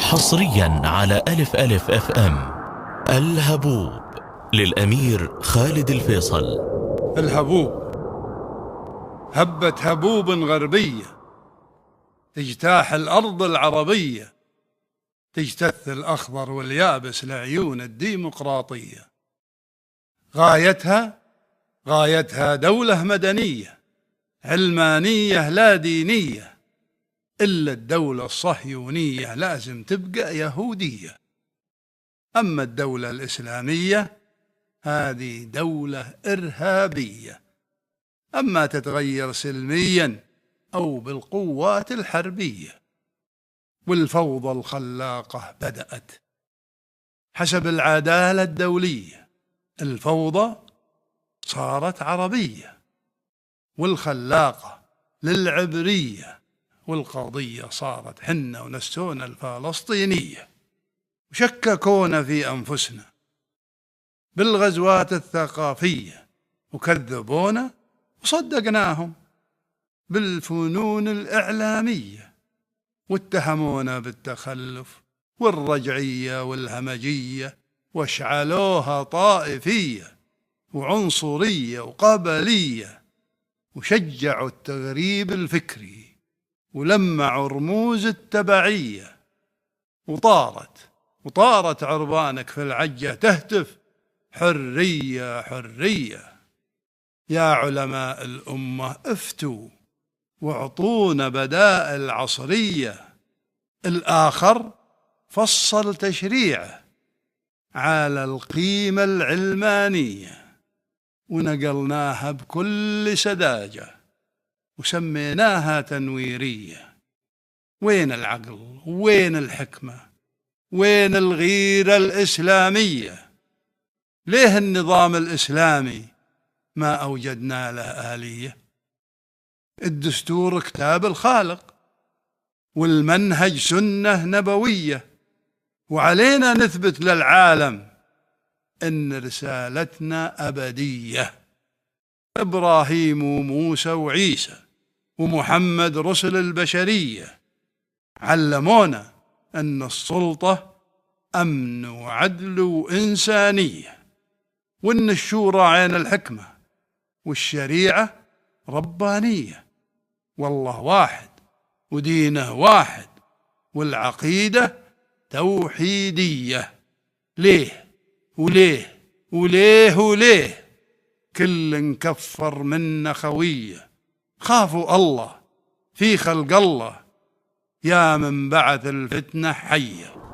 حصريا على ألف ألف اف ام. الهبوب للأمير خالد الفيصل. الهبوب. هبت هبوب غربية تجتاح الأرض العربية، تجتث الأخضر واليابس لعيون الديمقراطية. غايتها دولة مدنية علمانية لا دينية، إلا الدولة الصهيونية لازم تبقى يهودية. أما الدولة الإسلامية هذه دولة إرهابية، أما تتغير سلميا أو بالقوات الحربية. والفوضى الخلاقة بدأت حسب العدالة الدولية، الفوضى صارت عربية والخلاقة للعبرية، والقضية صارت حنا ونسونا الفلسطينية، وشككونا في أنفسنا بالغزوات الثقافية، وكذبونا وصدقناهم بالفنون الإعلامية، واتهمونا بالتخلف والرجعية والهمجية، واشعلوها طائفية وعنصرية وقبلية، وشجعوا التغريب الفكري ولمعوا رموز التبعية. وطارت عربانك في العجة تهتف حرية حرية. يا علماء الأمة افتوا واعطونا بدائل عصرية. الآخر فصل تشريعه على القيمة العلمانية، ونقلناها بكل سذاجة وسميناها تنويرية. وين العقل؟ وين الحكمة؟ وين الغيرة الإسلامية؟ ليه النظام الإسلامي ما أوجدنا له آلية؟ الدستور كتاب الخالق، والمنهج سنة نبوية، وعلينا نثبت للعالم إن رسالتنا أبدية. إبراهيم وموسى وعيسى ومحمد رسل البشرية علمونا أن السلطة أمن وعدل وإنسانية، وأن الشورى عين الحكمة، والشريعة ربانية، والله واحد ودينه واحد، والعقيدة توحيدية. ليه وليه وليه وليه كل نكفر منا خوية؟ خافوا الله في خلق الله، يا من بعث الفتنة حية.